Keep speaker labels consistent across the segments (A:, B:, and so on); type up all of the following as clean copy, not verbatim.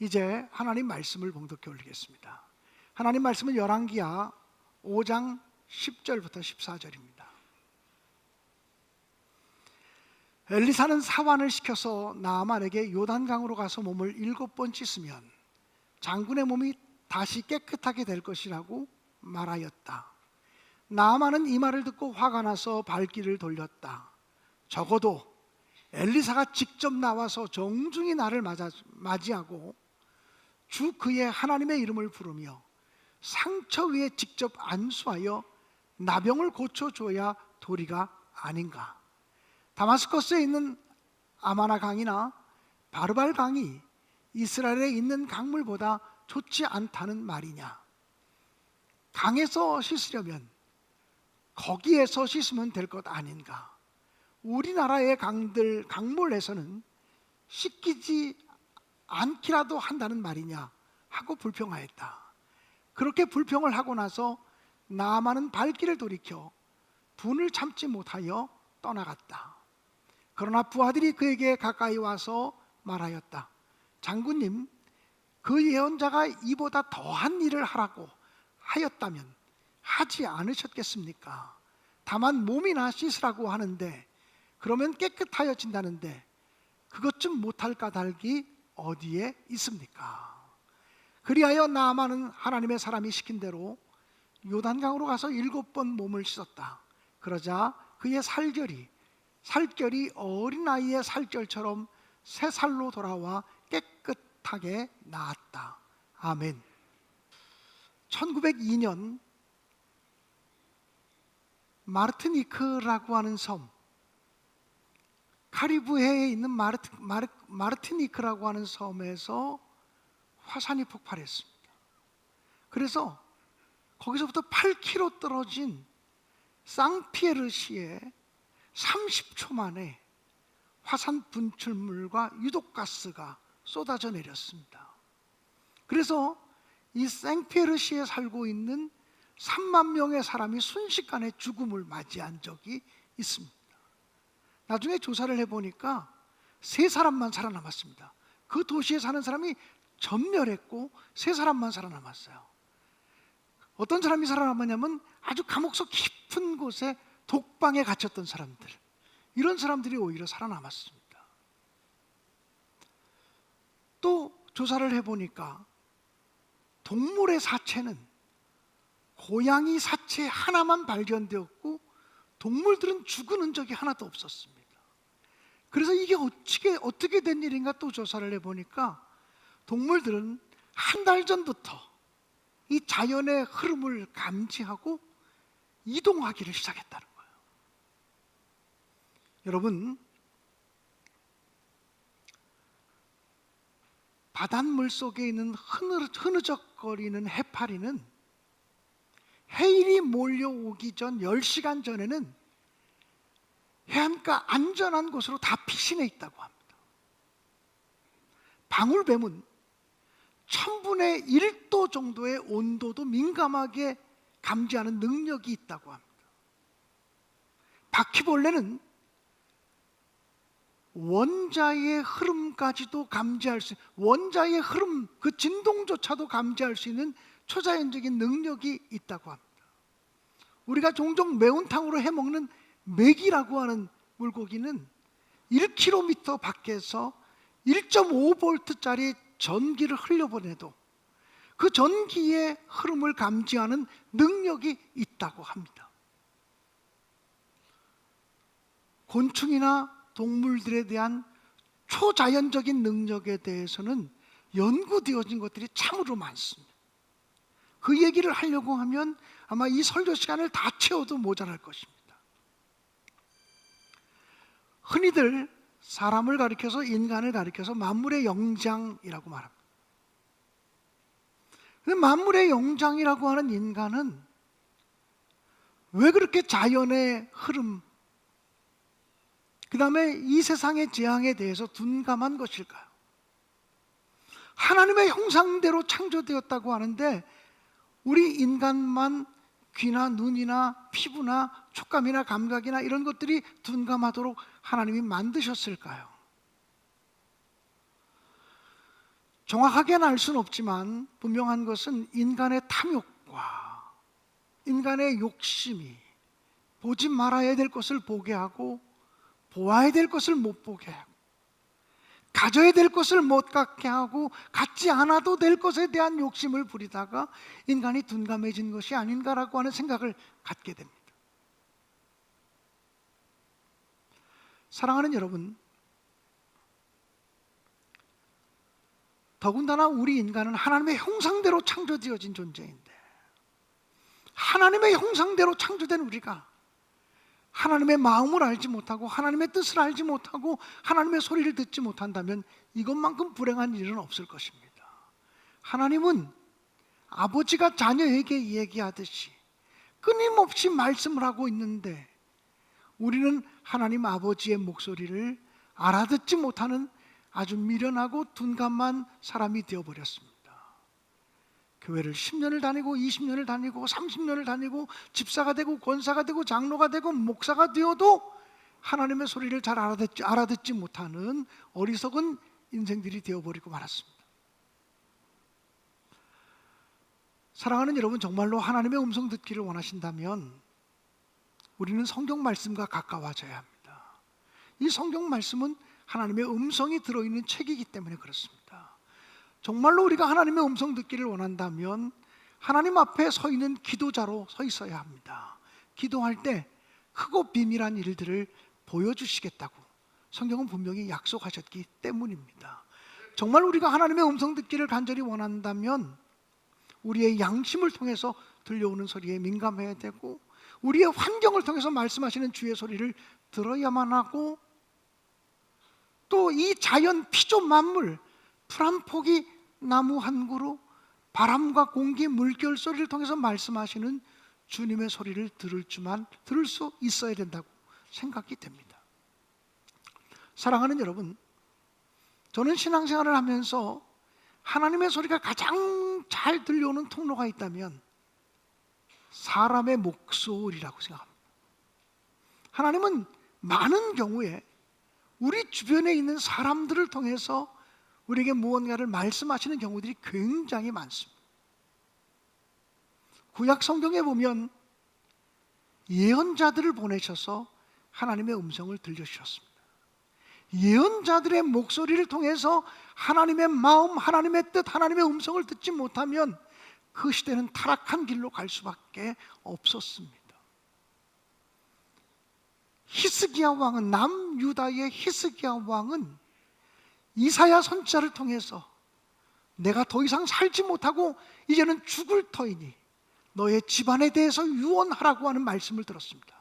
A: 이제 하나님 말씀을 봉독해 올리겠습니다. 하나님 말씀은 열왕기하 5장 10절부터 14절입니다. 엘리사는 사환을 시켜서 나아만에게 요단강으로 가서 몸을 7번 씻으면 장군의 몸이 다시 깨끗하게 될 것이라고 말하였다. 나아만은 이 말을 듣고 화가 나서 발길을 돌렸다. 적어도 엘리사가 직접 나와서 정중히 나를 맞이하고 주 그의 하나님의 이름을 부르며 상처 위에 직접 안수하여 나병을 고쳐줘야 도리가 아닌가. 다마스커스에 있는 아마나 강이나 바르발 강이 이스라엘에 있는 강물보다 좋지 않다는 말이냐. 강에서 씻으려면 거기에서 씻으면 될 것 아닌가. 우리나라의 강물에서는 씻기지 않기라도 한다는 말이냐 하고 불평하였다. 그렇게 불평을 하고 나서 나아만은 발길을 돌이켜 분을 참지 못하여 떠나갔다. 그러나 부하들이 그에게 가까이 와서 말하였다. 장군님, 그 예언자가 이보다 더한 일을 하라고 하였다면 하지 않으셨겠습니까? 다만 몸이나 씻으라고 하는데 그러면 깨끗하여진다는데 그것 좀 못할 까닭이 어디에 있습니까? 그리하여 나아만은 하나님의 사람이 시킨 대로 요단강으로 가서 7번 몸을 씻었다. 그러자 그의 살결이 어린아이의 살결처럼 새 살로 돌아와 깨끗하게 나았다. 아멘. 1902년 마르티니크라고 하는 섬, 카리브해에 있는 마르티니크라고 하는 섬에서 화산이 폭발했습니다. 그래서 거기서부터 8km 떨어진 상피에르시에 30초 만에 화산 분출물과 유독가스가 쏟아져 내렸습니다. 그래서 이 상피에르시에 살고 있는 3만 명의 사람이 순식간에 죽음을 맞이한 적이 있습니다. 나중에 조사를 해보니까 3사람만 살아남았습니다. 그 도시에 사는 사람이 전멸했고 3사람만 살아남았어요. 어떤 사람이 살아남았냐면 아주 감옥서 깊은 곳에 독방에 갇혔던 사람들, 이런 사람들이 오히려 살아남았습니다. 또 조사를 해보니까 동물의 사체는 고양이 사체 하나만 발견되었고 동물들은 죽은 흔적이 하나도 없었습니다. 그래서 이게 어떻게 된 일인가 또 조사를 해보니까 동물들은 한 달 전부터 이 자연의 흐름을 감지하고 이동하기를 시작했다는 거예요. 여러분, 바닷물 속에 있는 흐느적거리는 해파리는 해일이 몰려오기 전 10시간 전에는 해안가 안전한 곳으로 다 피신해 있다고 합니다. 방울뱀은 1000분의 1도 정도의 온도도 민감하게 감지하는 능력이 있다고 합니다. 바퀴벌레는 원자의 흐름까지도 감지할 수 있는, 원자의 흐름, 그 진동조차도 감지할 수 있는 초자연적인 능력이 있다고 합니다. 우리가 종종 매운탕으로 해먹는 메기라고 하는 물고기는 1km 밖에서 1.5V짜리 전기를 흘려보내도 그 전기의 흐름을 감지하는 능력이 있다고 합니다. 곤충이나 동물들에 대한 초자연적인 능력에 대해서는 연구되어진 것들이 참으로 많습니다. 그 얘기를 하려고 하면 아마 이 설교 시간을 다 채워도 모자랄 것입니다. 흔히들 사람을 가리켜서, 인간을 가리켜서 만물의 영장이라고 말합니다. 근데 만물의 영장이라고 하는 인간은 왜 그렇게 자연의 흐름, 그 다음에 이 세상의 재앙에 대해서 둔감한 것일까요? 하나님의 형상대로 창조되었다고 하는데 우리 인간만 귀나 눈이나 피부나 촉감이나 감각이나 이런 것들이 둔감하도록 하나님이 만드셨을까요? 정확하게는 알 수는 없지만 분명한 것은 인간의 탐욕과 인간의 욕심이 보지 말아야 될 것을 보게 하고 보아야 될 것을 못 보게 하고 가져야 될 것을 못 갖게 하고 갖지 않아도 될 것에 대한 욕심을 부리다가 인간이 둔감해진 것이 아닌가라고 하는 생각을 갖게 됩니다. 사랑하는 여러분, 더군다나 우리 인간은 하나님의 형상대로 창조되어진 존재인데 하나님의 형상대로 창조된 우리가 하나님의 마음을 알지 못하고 하나님의 뜻을 알지 못하고 하나님의 소리를 듣지 못한다면 이것만큼 불행한 일은 없을 것입니다. 하나님은 아버지가 자녀에게 얘기하듯이 끊임없이 말씀을 하고 있는데 우리는 하나님 아버지의 목소리를 알아듣지 못하는 아주 미련하고 둔감한 사람이 되어버렸습니다. 교회를 10년을 다니고 20년을 다니고 30년을 다니고 집사가 되고 권사가 되고 장로가 되고 목사가 되어도 하나님의 소리를 잘 알아듣지 못하는 어리석은 인생들이 되어버리고 말았습니다. 사랑하는 여러분, 정말로 하나님의 음성 듣기를 원하신다면 우리는 성경 말씀과 가까워져야 합니다. 이 성경 말씀은 하나님의 음성이 들어있는 책이기 때문에 그렇습니다. 정말로 우리가 하나님의 음성 듣기를 원한다면 하나님 앞에 서 있는 기도자로 서 있어야 합니다. 기도할 때 크고 비밀한 일들을 보여주시겠다고 성경은 분명히 약속하셨기 때문입니다. 정말 우리가 하나님의 음성 듣기를 간절히 원한다면 우리의 양심을 통해서 들려오는 소리에 민감해야 되고 우리의 환경을 통해서 말씀하시는 주의 소리를 들어야만 하고 또 이 자연 피조 만물 풀 한 포기 나무 한 그루 바람과 공기 물결 소리를 통해서 말씀하시는 주님의 소리를 들을 수 있어야 된다고 생각이 됩니다. 사랑하는 여러분, 저는 신앙생활을 하면서 하나님의 소리가 가장 잘 들려오는 통로가 있다면 사람의 목소리라고 생각합니다. 하나님은 많은 경우에 우리 주변에 있는 사람들을 통해서 우리에게 무언가를 말씀하시는 경우들이 굉장히 많습니다. 구약 성경에 보면 예언자들을 보내셔서 하나님의 음성을 들려주셨습니다. 예언자들의 목소리를 통해서 하나님의 마음, 하나님의 뜻, 하나님의 음성을 듣지 못하면 그 시대는 타락한 길로 갈 수밖에 없었습니다. 히스기야 왕은, 남유다의 히스기야 왕은 이사야 선지자를 통해서 내가 더 이상 살지 못하고 이제는 죽을 터이니 너의 집안에 대해서 유언하라고 하는 말씀을 들었습니다.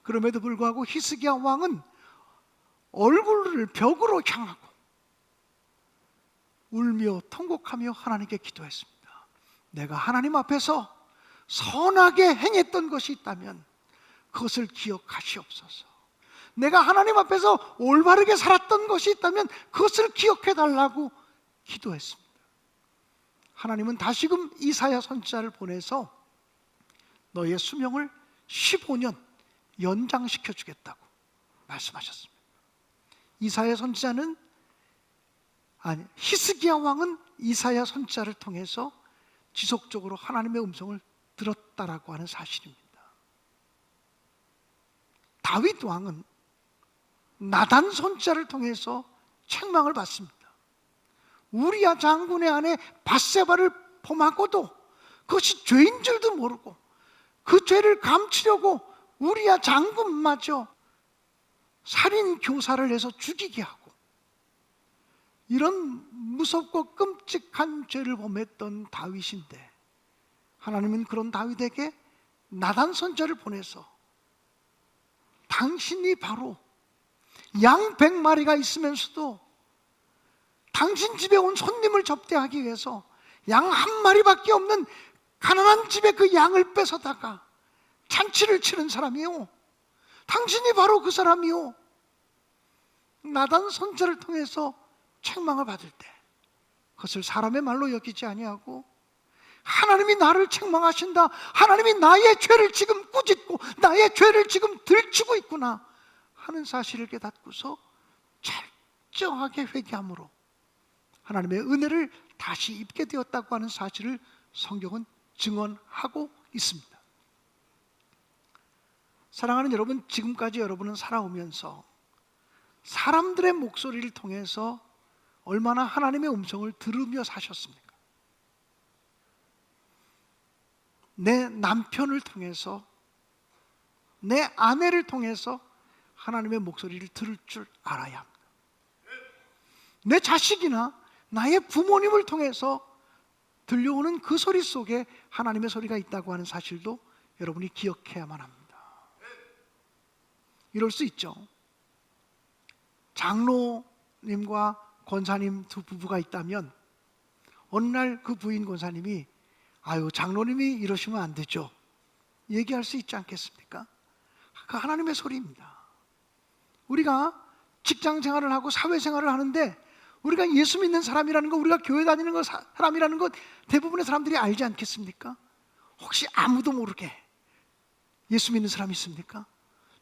A: 그럼에도 불구하고 히스기야 왕은 얼굴을 벽으로 향하고 울며 통곡하며 하나님께 기도했습니다. 내가 하나님 앞에서 선하게 행했던 것이 있다면 그것을 기억하시옵소서. 내가 하나님 앞에서 올바르게 살았던 것이 있다면 그것을 기억해 달라고 기도했습니다. 하나님은 다시금 이사야 선지자를 보내서 너의 수명을 15년 연장시켜 주겠다고 말씀하셨습니다. 이사야 선지자는 히스기야 왕은 이사야 선지자를 통해서 지속적으로 하나님의 음성을 들었다라고 하는 사실입니다. 다윗 왕은 나단 선지자를 통해서 책망을 받습니다. 우리야 장군의 아내 밧세바를 범하고도 그것이 죄인 줄도 모르고 그 죄를 감추려고 우리야 장군마저 살인 교사를 해서 죽이게 하고 이런 무섭고 끔찍한 죄를 범했던 다윗인데 하나님은 그런 다윗에게 나단 선지자를 보내서 당신이 바로 양 100마리가 있으면서도 당신 집에 온 손님을 접대하기 위해서 양 한 마리밖에 없는 가난한 집에 그 양을 뺏어다가 잔치를 치는 사람이요, 당신이 바로 그 사람이요. 나단 선지자를 통해서 책망을 받을 때 그것을 사람의 말로 여기지 아니하고 하나님이 나를 책망하신다, 하나님이 나의 죄를 지금 꾸짖고 나의 죄를 지금 들추고 있구나 하는 사실을 깨닫고서 철저하게 회개함으로 하나님의 은혜를 다시 입게 되었다고 하는 사실을 성경은 증언하고 있습니다. 사랑하는 여러분, 지금까지 여러분은 살아오면서 사람들의 목소리를 통해서 얼마나 하나님의 음성을 들으며 사셨습니까? 내 남편을 통해서, 내 아내를 통해서 하나님의 목소리를 들을 줄 알아야 합니다. 내 자식이나 나의 부모님을 통해서 들려오는 그 소리 속에 하나님의 소리가 있다고 하는 사실도 여러분이 기억해야만 합니다. 이럴 수 있죠. 장로님과 권사님 두 부부가 있다면 어느 날 그 부인 권사님이 아유, 장로님이 이러시면 안 되죠, 얘기할 수 있지 않겠습니까? 그 하나님의 소리입니다. 우리가 직장 생활을 하고 사회 생활을 하는데 우리가 예수 믿는 사람이라는 것, 우리가 교회 다니는 사람이라는 것 대부분의 사람들이 알지 않겠습니까? 혹시 아무도 모르게 예수 믿는 사람이 있습니까?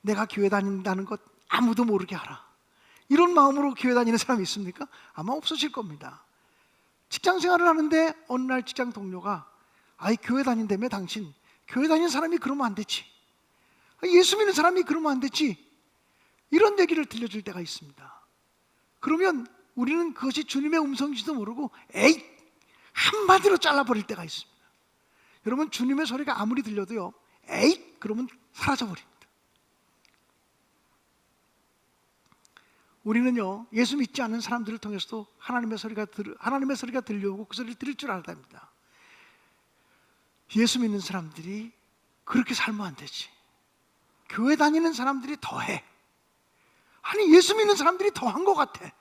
A: 내가 교회 다닌다는 것 아무도 모르게 하라, 이런 마음으로 교회 다니는 사람이 있습니까? 아마 없으실 겁니다. 직장 생활을 하는데 어느 날 직장 동료가 아이, 교회 다닌다며 당신, 교회 다니는 사람이 그러면 안 되지, 예수 믿는 사람이 그러면 안 되지, 이런 얘기를 들려줄 때가 있습니다. 그러면 우리는 그것이 주님의 음성인지도 모르고 에잇, 한마디로 잘라버릴 때가 있습니다. 여러분, 주님의 소리가 아무리 들려도요, 에잇 그러면 사라져버립니다. 우리는요, 예수 믿지 않는 사람들을 통해서도 하나님의 소리가 들려오고 그 소리를 들을 줄 알아야 합니다. 예수 믿는 사람들이 그렇게 살면 안 되지, 교회 다니는 사람들이 더해, 아니 예수 믿는 사람들이 더한 것 같아.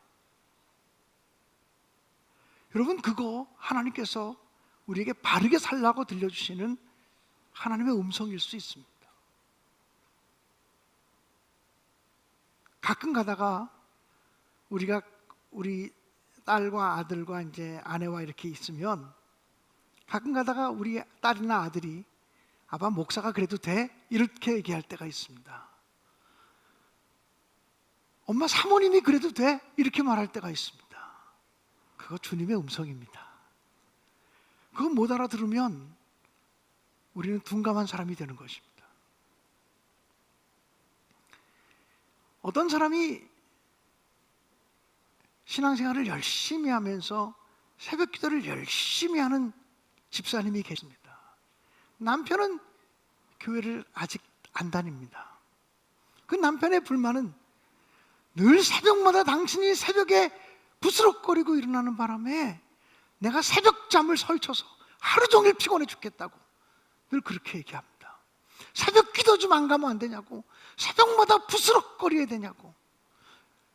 A: 여러분, 그거 하나님께서 우리에게 바르게 살라고 들려주시는 하나님의 음성일 수 있습니다. 가끔 가다가 우리가 우리 딸과 아들과 이제 아내와 이렇게 있으면 가끔 가다가 우리 딸이나 아들이 아빠, 목사가 그래도 돼? 이렇게 얘기할 때가 있습니다. 엄마, 사모님이 그래도 돼? 이렇게 말할 때가 있습니다. 그거 주님의 음성입니다. 그거 못 알아들으면 우리는 둔감한 사람이 되는 것입니다. 어떤 사람이 신앙생활을 열심히 하면서 새벽 기도를 열심히 하는 집사님이 계십니다. 남편은 교회를 아직 안 다닙니다. 그 남편의 불만은 늘 새벽마다 당신이 새벽에 부스럭거리고 일어나는 바람에 내가 새벽잠을 설쳐서 하루 종일 피곤해 죽겠다고 늘 그렇게 얘기합니다. 새벽 기도 좀 안 가면 안 되냐고, 새벽마다 부스럭거려야 되냐고,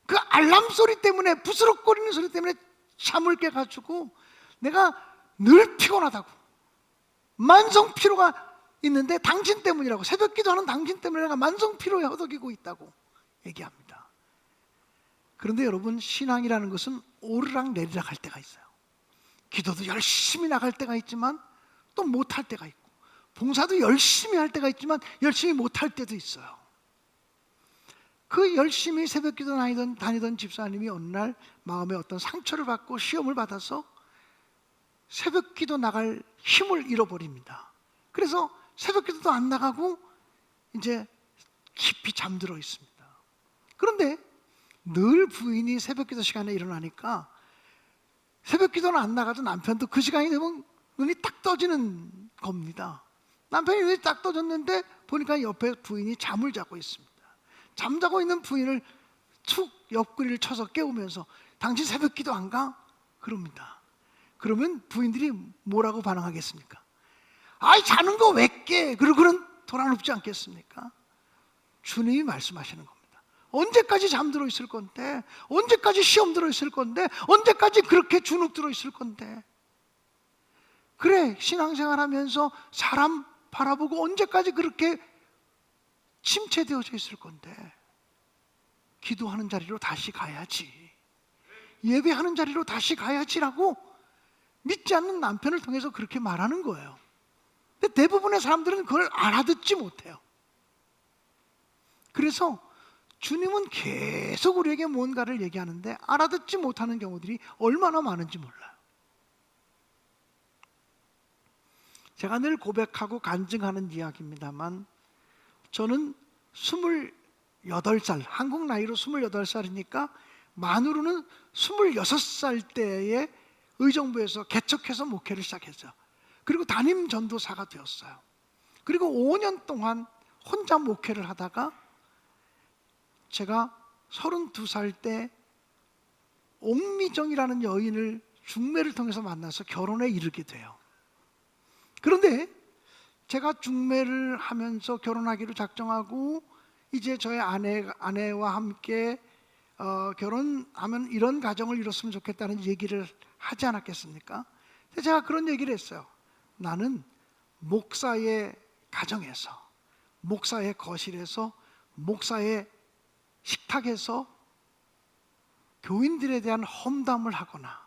A: 그 알람 소리 때문에, 부스럭거리는 소리 때문에 잠을 깨가지고 내가 늘 피곤하다고, 만성 피로가 있는데 당신 때문이라고, 새벽 기도하는 당신 때문에 내가 만성 피로에 허덕이고 있다고 얘기합니다. 그런데 여러분, 신앙이라는 것은 오르락 내리락 할 때가 있어요. 기도도 열심히 나갈 때가 있지만 또 못할 때가 있고, 봉사도 열심히 할 때가 있지만 열심히 못할 때도 있어요. 그 열심히 새벽 기도 다니던 집사님이 어느 날 마음에 어떤 상처를 받고 시험을 받아서 새벽 기도 나갈 힘을 잃어버립니다. 그래서 새벽 기도도 안 나가고 이제 깊이 잠들어 있습니다. 그런데 늘 부인이 새벽 기도 시간에 일어나니까 새벽 기도는 안 나가도 남편도 그 시간이 되면 눈이 딱 떠지는 겁니다. 남편이 눈이 딱 떠졌는데 보니까 옆에 부인이 잠을 자고 있습니다. 잠자고 있는 부인을 툭 옆구리를 쳐서 깨우면서 당신 새벽 기도 안 가? 그럽니다. 그러면 부인들이 뭐라고 반응하겠습니까? 아이, 자는 거 왜 깨? 그러고는 돌아눕지 않겠습니까? 주님이 말씀하시는 겁니다. 언제까지 잠들어 있을 건데, 언제까지 시험 들어 있을 건데, 언제까지 그렇게 주눅 들어 있을 건데. 그래, 신앙생활 하면서 사람 바라보고 언제까지 그렇게 침체되어져 있을 건데, 기도하는 자리로 다시 가야지, 예배하는 자리로 다시 가야지라고 믿지 않는 남편을 통해서 그렇게 말하는 거예요. 근데 대부분의 사람들은 그걸 알아듣지 못해요. 그래서 주님은 계속 우리에게 뭔가를 얘기하는데 알아듣지 못하는 경우들이 얼마나 많은지 몰라요. 제가 늘 고백하고 간증하는 이야기입니다만, 저는 28살, 한국 나이로 28살이니까 만으로는 26살 때에 의정부에서 개척해서 목회를 시작했어요. 그리고 담임 전도사가 되었어요. 그리고 5년 동안 혼자 목회를 하다가 제가 32살 때 옥미정이라는 여인을 중매를 통해서 만나서 결혼에 이르게 돼요. 그런데 제가 중매를 하면서 결혼하기로 작정하고 이제 저의 아내와 함께 결혼하면 이런 가정을 이뤘으면 좋겠다는 얘기를 하지 않았겠습니까? 근데 제가 그런 얘기를 했어요. 나는 목사의 가정에서, 목사의 거실에서, 목사의 식탁에서 교인들에 대한 험담을 하거나,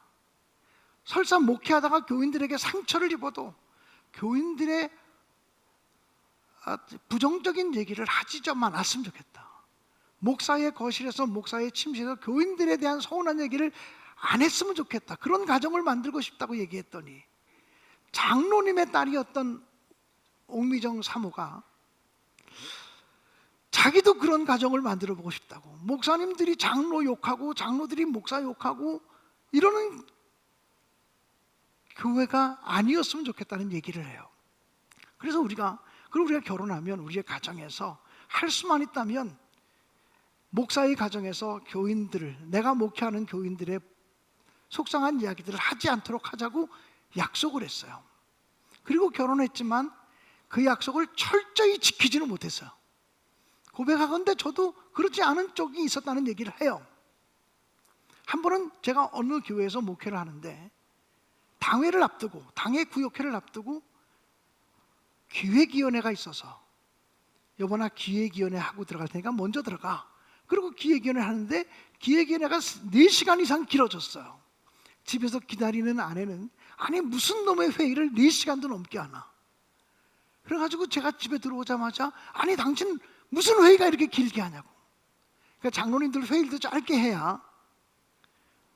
A: 설사 목회하다가 교인들에게 상처를 입어도 교인들의 부정적인 얘기를 하지 좀 않았으면 좋겠다. 목사의 거실에서, 목사의 침실에서 교인들에 대한 서운한 얘기를 안 했으면 좋겠다. 그런 가정을 만들고 싶다고 얘기했더니 장로님의 딸이었던 옥미정 사모가 자기도 그런 가정을 만들어 보고 싶다고, 목사님들이 장로 욕하고 장로들이 목사 욕하고 이러는 교회가 아니었으면 좋겠다는 얘기를 해요. 그래서 우리가 결혼하면 우리의 가정에서 할 수만 있다면 목사의 가정에서 교인들을, 내가 목회하는 교인들의 속상한 이야기들을 하지 않도록 하자고 약속을 했어요. 그리고 결혼했지만 그 약속을 철저히 지키지는 못했어요. 고백하건대 저도 그렇지 않은 쪽이 있었다는 얘기를 해요. 한 번은 제가 어느 교회에서 목회를 하는데 당회를 앞두고, 당회 구역회를 앞두고 기획위원회가 있어서, 여보나 기획위원회 하고 들어갈 테니까 먼저 들어가. 그리고 기획위원회 하는데 기획위원회가 4시간 이상 길어졌어요. 집에서 기다리는 아내는, 아니 무슨 놈의 회의를 4시간도 넘게 하나. 그래가지고 제가 집에 들어오자마자, 아니 당신 무슨 회의가 이렇게 길게 하냐고. 그러니까 장로님들 회의도 짧게 해야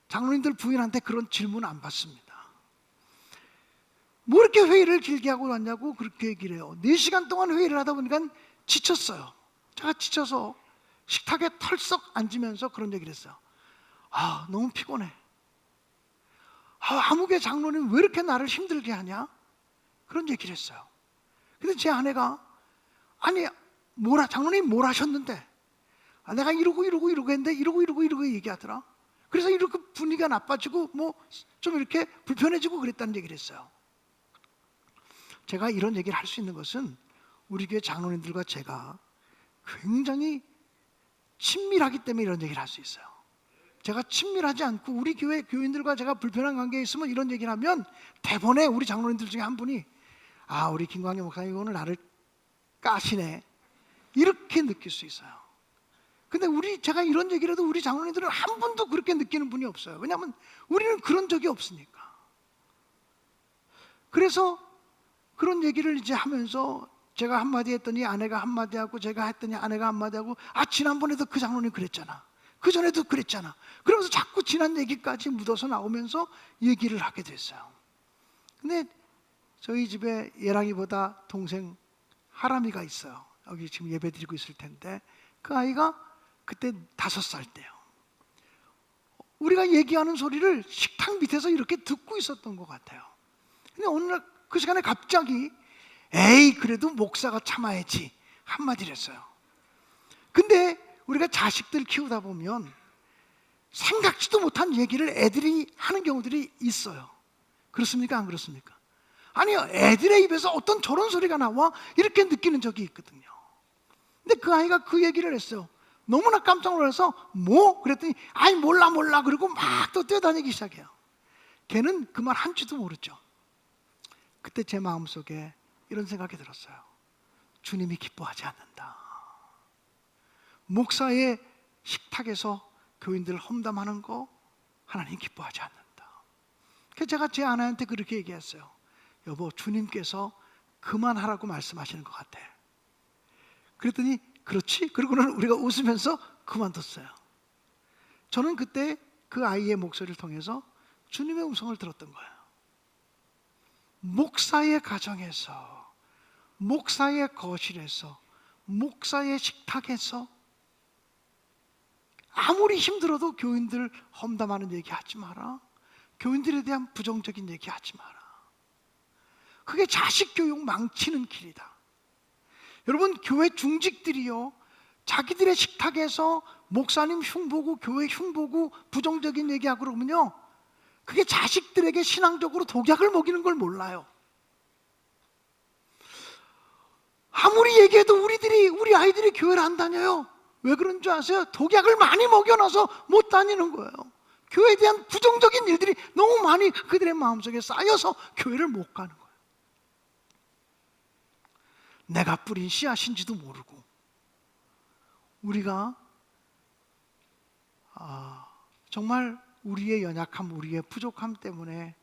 A: 장로님들 부인한테 그런 질문 안 받습니다. 뭐 이렇게 회의를 길게 하고 왔냐고 그렇게 얘기를 해요. 4시간 동안 회의를 하다 보니까 지쳤어요. 제가 지쳐서 식탁에 털썩 앉으면서 그런 얘기를 했어요. 아, 너무 피곤해. 아무개 장로님 왜 이렇게 나를 힘들게 하냐? 그런 얘기를 했어요. 근데 제 아내가, 아니 장로님 뭘 하셨는데? 내가 이러고 했는데 이러고 얘기하더라. 그래서 이렇게 분위기가 나빠지고 뭐 좀 이렇게 불편해지고 그랬다는 얘기를 했어요. 제가 이런 얘기를 할 수 있는 것은 우리 교회 장로님들과 제가 굉장히 친밀하기 때문에 이런 얘기를 할 수 있어요. 제가 친밀하지 않고 우리 교회 교인들과 제가 불편한 관계에 있으면 이런 얘기를 하면 대번에 우리 장로님들 중에 한 분이, 아, 우리 김광현 목사님 오늘 나를 까시네, 이렇게 느낄 수 있어요. 근데 제가 이런 얘기를 해도 우리 장로님들은 한 분도 그렇게 느끼는 분이 없어요. 왜냐하면 우리는 그런 적이 없으니까. 그래서 그런 얘기를 이제 하면서 제가 한마디 했더니 아내가 한마디 하고, 제가 했더니 아내가 한마디 하고, 아, 지난번에도 그 장로님 그랬잖아, 그 전에도 그랬잖아, 그러면서 자꾸 지난 얘기까지 묻어서 나오면서 얘기를 하게 됐어요. 근데 저희 집에 예랑이보다 동생 하람이가 있어요. 여기 지금 예배 드리고 있을 텐데, 그 아이가 그때 5살 때요. 우리가 얘기하는 소리를 식탁 밑에서 이렇게 듣고 있었던 것 같아요. 근데 어느 날 그 시간에 갑자기, 에이 그래도 목사가 참아야지, 한마디를 했어요. 근데 우리가 자식들 키우다 보면 생각지도 못한 얘기를 애들이 하는 경우들이 있어요. 그렇습니까? 안 그렇습니까? 아니요, 애들의 입에서 어떤 저런 소리가 나와 이렇게 느끼는 적이 있거든요. 근데 그 아이가 그 얘기를 했어요. 너무나 깜짝 놀라서 뭐? 그랬더니 아이 몰라 그러고 막 또 뛰어다니기 시작해요. 걔는 그 말 한 줄도 모르죠. 그때 제 마음속에 이런 생각이 들었어요. 주님이 기뻐하지 않는다. 목사의 식탁에서 교인들을 험담하는 거 하나님 기뻐하지 않는다. 그래서 제가 제 아내한테 그렇게 얘기했어요. 여보, 주님께서 그만하라고 말씀하시는 것 같아. 그랬더니 그렇지? 그러고는 우리가 웃으면서 그만뒀어요. 저는 그때 그 아이의 목소리를 통해서 주님의 음성을 들었던 거예요. 목사의 가정에서, 목사의 거실에서, 목사의 식탁에서 아무리 힘들어도 교인들 험담하는 얘기 하지 마라. 교인들에 대한 부정적인 얘기 하지 마라. 그게 자식 교육 망치는 길이다. 여러분, 교회 중직들이요, 자기들의 식탁에서 목사님 흉보고 교회 흉보고 부정적인 얘기하고 그러면요, 그게 자식들에게 신앙적으로 독약을 먹이는 걸 몰라요. 아무리 얘기해도 우리 아이들이 교회를 안 다녀요. 왜 그런 줄 아세요? 독약을 많이 먹여놔서 못 다니는 거예요. 교회에 대한 부정적인 일들이 너무 많이 그들의 마음속에 쌓여서 교회를 못 가는 거예요. 내가 뿌린 씨앗인지도 모르고, 우리가 정말 우리의 연약함, 우리의 부족함 때문에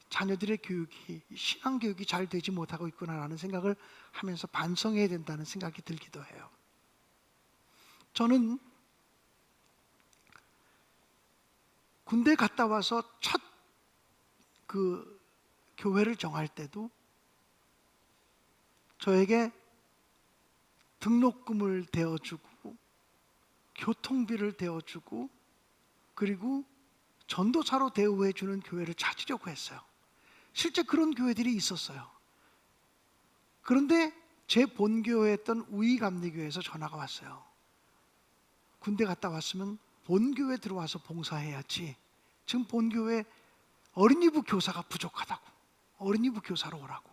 A: 자녀들의 교육이, 신앙 교육이 잘 되지 못하고 있구나라는 생각을 하면서 반성해야 된다는 생각이 들기도 해요. 저는 군대 갔다 와서 첫 그 교회를 정할 때도 저에게 등록금을 대어주고 교통비를 대어주고 그리고 전도사로 대우해주는 교회를 찾으려고 했어요. 실제 그런 교회들이 있었어요. 그런데 제 본교회였던 우이감리교회에서 전화가 왔어요. 군대 갔다 왔으면 본교회 들어와서 봉사해야지. 지금 본교회 어린이부 교사가 부족하다고. 어린이부 교사로 오라고.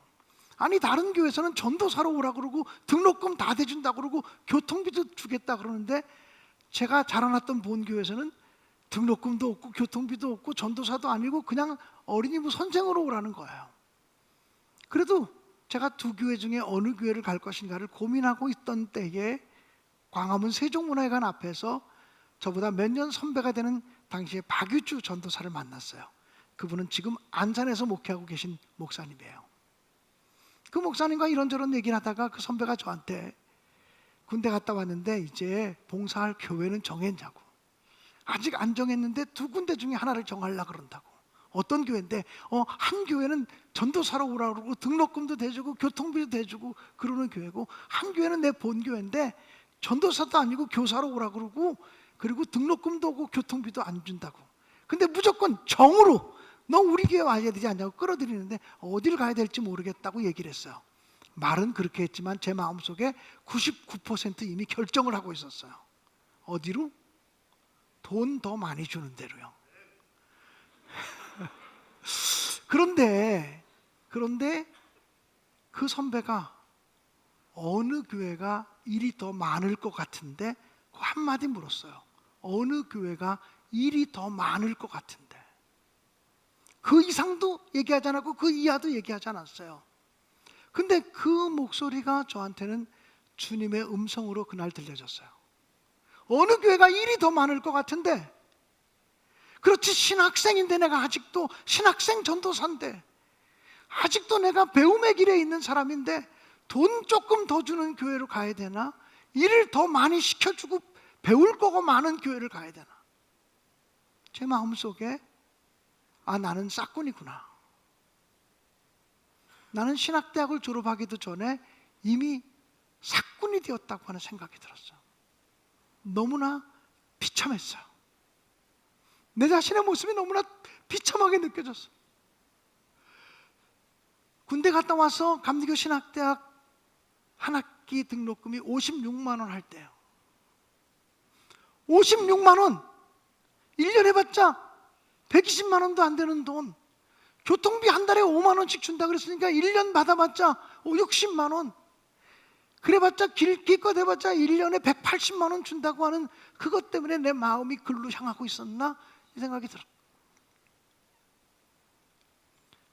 A: 아니, 다른 교회에서는 전도사로 오라고 그러고 등록금 다 대준다고 그러고 교통비도 주겠다 그러는데, 제가 자라났던 본교회에서는 등록금도 없고 교통비도 없고 전도사도 아니고 그냥 어린이부 선생으로 오라는 거예요. 그래도 제가 두 교회 중에 어느 교회를 갈 것인가를 고민하고 있던 때에 광화문 세종문화회관 앞에서 저보다 몇 년 선배가 되는 당시에 박유주 전도사를 만났어요. 그분은 지금 안산에서 목회하고 계신 목사님이에요. 그 목사님과 이런저런 얘기를 하다가 그 선배가 저한테 군대 갔다 왔는데 이제 봉사할 교회는 정했냐고. 아직 안 정했는데 두 군데 중에 하나를 정하려고 그런다고. 어떤 교회인데 한 교회는 전도사로 오라고 그러고 등록금도 대주고 교통비도 대주고 그러는 교회고, 한 교회는 내 본교회인데 전도사도 아니고 교사로 오라고 그러고 그리고 등록금도 오고 교통비도 안 준다고. 근데 무조건 정으로 너 우리 교회 와야 되지 않냐고 끌어들이는데 어디를 가야 될지 모르겠다고 얘기를 했어요. 말은 그렇게 했지만 제 마음속에 99% 이미 결정을 하고 있었어요. 어디로? 돈 더 많이 주는 대로요. 그런데 그 선배가 어느 교회가 일이 더 많을 것 같은데 그 한마디 물었어요. 어느 교회가 일이 더 많을 것 같은데. 그 이상도 얘기하지 않았고 그 이하도 얘기하지 않았어요. 근데 그 목소리가 저한테는 주님의 음성으로 그날 들려졌어요. 어느 교회가 일이 더 많을 것 같은데, 그렇지, 신학생인데 내가 아직도 신학생 전도사인데, 아직도 내가 배움의 길에 있는 사람인데 돈 조금 더 주는 교회로 가야 되나? 일을 더 많이 시켜주고 배울 거고 많은 교회를 가야 되나? 제 마음속에 나는 싹군이구나. 나는 신학대학을 졸업하기도 전에 이미 삭군이 되었다고 하는 생각이 들었어요. 너무나 비참했어요. 내 자신의 모습이 너무나 비참하게 느껴졌어요. 군대 갔다 와서 감리교 신학대학 한 학기 등록금이 56만 원 할 때요. 56만 원! 1년 해봤자 120만 원도 안 되는 돈. 교통비 한 달에 5만 원씩 준다 그랬으니까 1년 받아봤자 60만 원. 그래봤자 기껏 해봤자 1년에 180만 원 준다고 하는 그것 때문에 내 마음이 글로 향하고 있었나? 이 생각이 들어.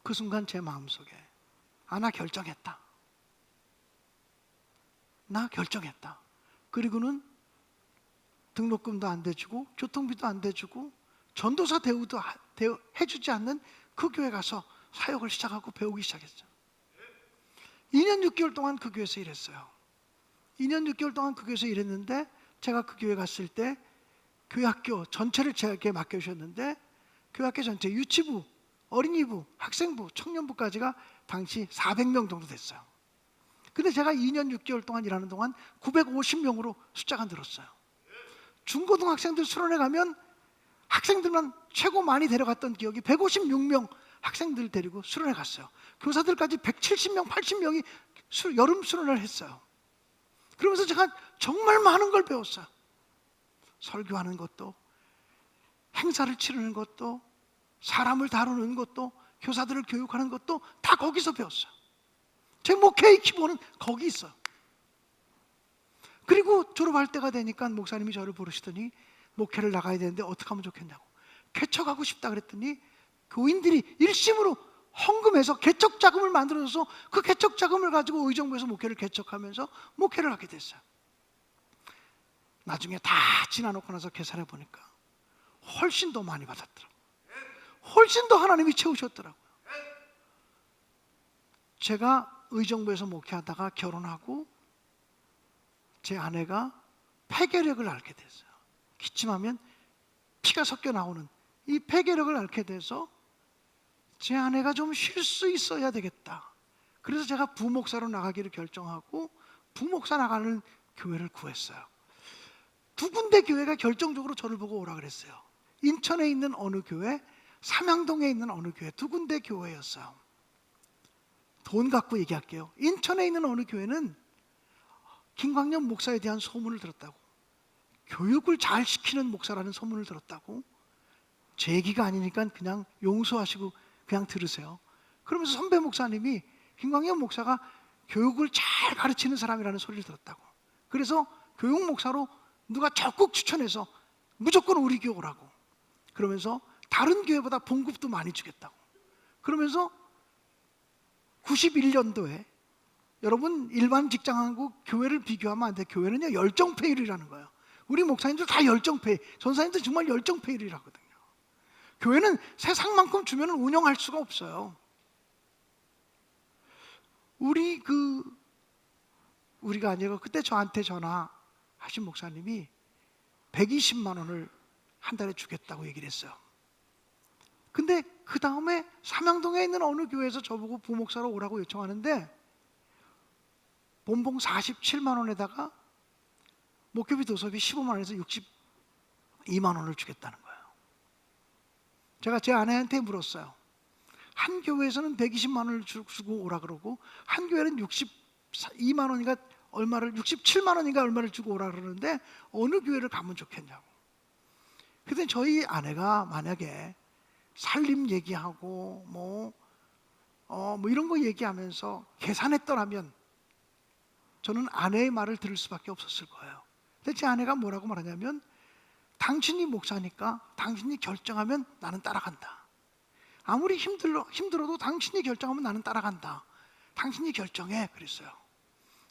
A: 그 순간 제 마음속에 나 결정했다. 나 결정했다. 그리고는 등록금도 안 대주고 교통비도 안 대주고 전도사 대우도 해주지 않는 그 교회 가서 사역을 시작하고 배우기 시작했죠. 2년 6개월 동안 그 교회에서 일했어요. 2년 6개월 동안 그 교회에서 일했는데 제가 그 교회 갔을 때 교회 학교 전체를 제게 맡겨주셨는데 교회 학교 전체 유치부, 어린이부, 학생부, 청년부까지가 당시 400명 정도 됐어요. 근데 제가 2년 6개월 동안 일하는 동안 950명으로 숫자가 늘었어요. 중고등학생들 수련회 가면 학생들만 최고 많이 데려갔던 기억이 156명 학생들 데리고 수련회 갔어요. 교사들까지 170명, 80명이 여름 수련회를 했어요. 그러면서 제가 정말 많은 걸 배웠어요. 설교하는 것도, 행사를 치르는 것도, 사람을 다루는 것도, 교사들을 교육하는 것도 다 거기서 배웠어요. 제 목회의 기본은 거기 있어요. 그리고 졸업할 때가 되니까 목사님이 저를 부르시더니 목회를 나가야 되는데 어떻게 하면 좋겠냐고, 개척하고 싶다 그랬더니 교인들이 일심으로 헌금해서 개척 자금을 만들어서 그 개척 자금을 가지고 의정부에서 목회를 개척하면서 목회를 하게 됐어요. 나중에 다 지나놓고 나서 계산해 보니까 훨씬 더 많이 받았더라고요. 훨씬 더 하나님이 채우셨더라고요. 제가 의정부에서 목회하다가 결혼하고 제 아내가 폐결핵을 앓게 됐어요. 기침하면 피가 섞여 나오는 이 폐결핵을 앓게 돼서 제 아내가 좀 쉴 수 있어야 되겠다. 그래서 제가 부목사로 나가기를 결정하고 부목사 나가는 교회를 구했어요. 두 군데 교회가 결정적으로 저를 보고 오라 그랬어요. 인천에 있는 어느 교회, 삼양동에 있는 어느 교회, 두 군데 교회였어요. 돈 갖고 얘기할게요. 인천에 있는 어느 교회는 김광년 목사에 대한 소문을 들었다고, 교육을 잘 시키는 목사라는 소문을 들었다고, 제 얘기가 아니니까 그냥 용서하시고 그냥 들으세요. 그러면서 선배 목사님이 김광현 목사가 교육을 잘 가르치는 사람이라는 소리를 들었다고, 그래서 교육 목사로 누가 적극 추천해서 무조건 우리 교회 오라고, 그러면서 다른 교회보다 봉급도 많이 주겠다고, 그러면서 91년도에 여러분 일반 직장하고 교회를 비교하면 안 돼. 교회는요 열정페이라는 거예요. 우리 목사님들 다 열정페이, 전사님들 정말 열정페이를 하거든요. 교회는 세상만큼 주면 운영할 수가 없어요. 우리가 아니고 그때 저한테 전화하신 목사님이 120만 원을 한 달에 주겠다고 얘기를 했어요. 근데 그 다음에 삼양동에 있는 어느 교회에서 저보고 부목사로 오라고 요청하는데 본봉 47만 원에다가 목회비 도서비 15만 원에서 62만 원을 주겠다는 거예요. 제가 제 아내한테 물었어요. 한 교회에서는 120만 원을 주고 오라 그러고 한 교회는 62만 원인가 얼마를, 67만 원인가 얼마를 주고 오라 그러는데 어느 교회를 가면 좋겠냐고. 그랬더니 저희 아내가 만약에 살림 얘기하고 뭐 이런 거 얘기하면서 계산했더라면 저는 아내의 말을 들을 수밖에 없었을 거예요. 근데 제 아내가 뭐라고 말하냐면, 당신이 목사니까 당신이 결정하면 나는 따라간다. 아무리 힘들어도 당신이 결정하면 나는 따라간다. 당신이 결정해. 그랬어요.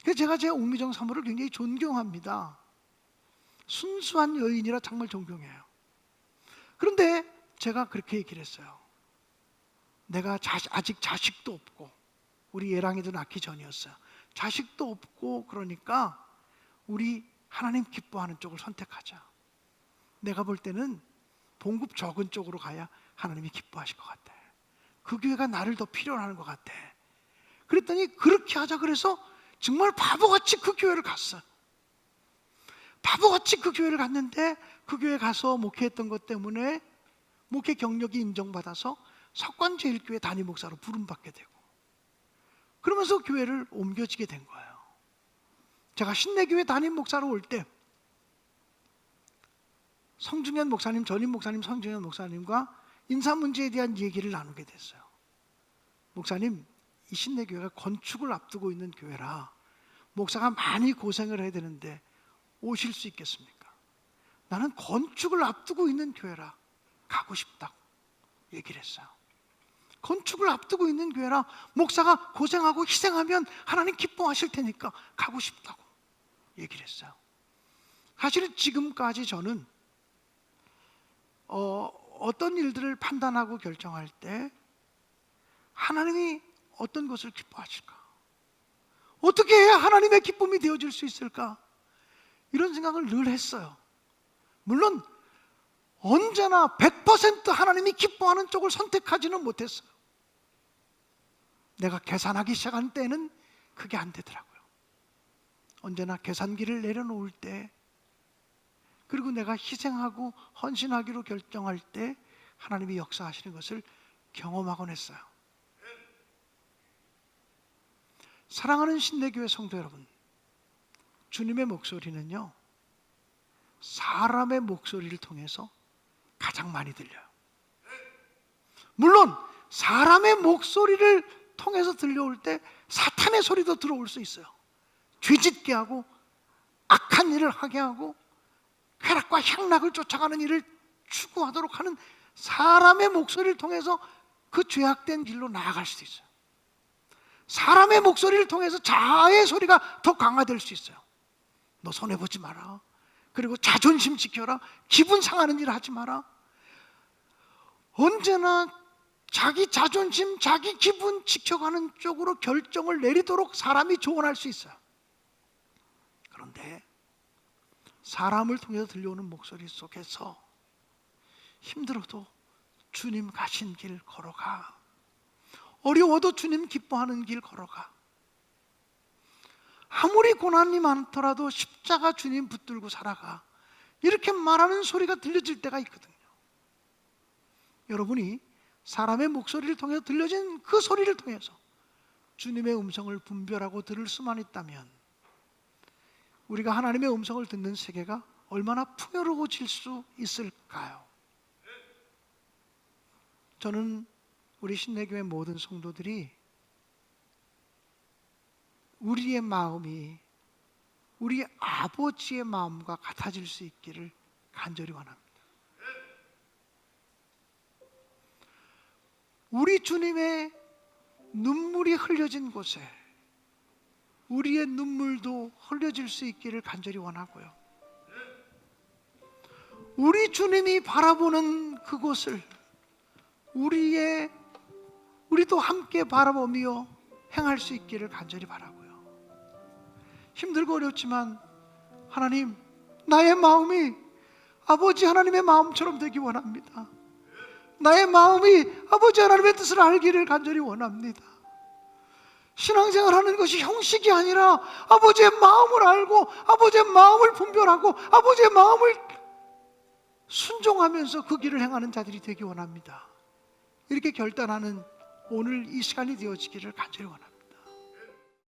A: 그래서 제가 제 옥미정 사모를 굉장히 존경합니다. 순수한 여인이라 정말 존경해요. 그런데 제가 그렇게 얘기를 했어요. 내가 아직 자식도 없고, 우리 예랑이도 낳기 전이었어요. 자식도 없고, 그러니까 우리 하나님 기뻐하는 쪽을 선택하자. 내가 볼 때는 봉급 적은 쪽으로 가야 하나님이 기뻐하실 것 같아. 그 교회가 나를 더 필요로 하는 것 같아. 그랬더니 그렇게 하자 그래서 정말 바보같이 그 교회를 갔어요. 바보같이 그 교회를 갔는데 그 교회 가서 목회했던 것 때문에 목회 경력이 인정받아서 석관제일교회 담임 목사로 부름받게 되고, 그러면서 교회를 옮겨지게 된 거예요. 제가 신내교회 담임 목사로 올 때 성중현 목사님, 전임 목사님 성중현 목사님과 인사 문제에 대한 얘기를 나누게 됐어요. 목사님, 이 신내교회가 건축을 앞두고 있는 교회라 목사가 많이 고생을 해야 되는데 오실 수 있겠습니까? 나는 건축을 앞두고 있는 교회라 가고 싶다고 얘기를 했어요. 건축을 앞두고 있는 교회라 목사가 고생하고 희생하면 하나님 기뻐하실 테니까 가고 싶다고 얘기를 했어요. 사실은 지금까지 저는 어떤 일들을 판단하고 결정할 때 하나님이 어떤 것을 기뻐하실까? 어떻게 해야 하나님의 기쁨이 되어질 수 있을까? 이런 생각을 늘 했어요. 물론 언제나 100% 하나님이 기뻐하는 쪽을 선택하지는 못했어요. 내가 계산하기 시작한 때는 그게 안 되더라고요. 언제나 계산기를 내려놓을 때, 그리고 내가 희생하고 헌신하기로 결정할 때 하나님이 역사하시는 것을 경험하곤 했어요. 사랑하는 신내교회 성도 여러분, 주님의 목소리는요, 사람의 목소리를 통해서 가장 많이 들려요. 물론 사람의 목소리를 통해서 들려올 때 사탄의 소리도 들어올 수 있어요. 죄짓게 하고 악한 일을 하게 하고 쾌락과 향락을 쫓아가는 일을 추구하도록 하는 사람의 목소리를 통해서 그 죄악된 길로 나아갈 수도 있어요. 사람의 목소리를 통해서 자아의 소리가 더 강화될 수 있어요. 너 손해보지 마라. 그리고 자존심 지켜라. 기분 상하는 일 하지 마라. 언제나 자기 자존심, 자기 기분 지켜가는 쪽으로 결정을 내리도록 사람이 조언할 수 있어요. 그런데 사람을 통해서 들려오는 목소리 속에서 힘들어도 주님 가신 길 걸어가, 어려워도 주님 기뻐하는 길 걸어가, 아무리 고난이 많더라도 십자가 주님 붙들고 살아가, 이렇게 말하는 소리가 들려질 때가 있거든요. 여러분이 사람의 목소리를 통해서 들려진 그 소리를 통해서 주님의 음성을 분별하고 들을 수만 있다면 우리가 하나님의 음성을 듣는 세계가 얼마나 풍요로워질 수 있을까요? 저는 우리 신내교회 모든 성도들이 우리의 마음이 우리 아버지의 마음과 같아질 수 있기를 간절히 원합니다. 우리 주님의 눈물이 흘려진 곳에 우리의 눈물도 흘려질 수 있기를 간절히 원하고요. 우리 주님이 바라보는 그곳을 우리도 함께 바라보며 행할 수 있기를 간절히 바라고요. 힘들고 어렵지만 하나님, 나의 마음이 아버지 하나님의 마음처럼 되기 원합니다. 나의 마음이 아버지 하나님의 뜻을 알기를 간절히 원합니다. 신앙생활하는 것이 형식이 아니라 아버지의 마음을 알고 아버지의 마음을 분별하고 아버지의 마음을 순종하면서 그 길을 행하는 자들이 되기 원합니다. 이렇게 결단하는 오늘 이 시간이 되어지기를 간절히 원합니다.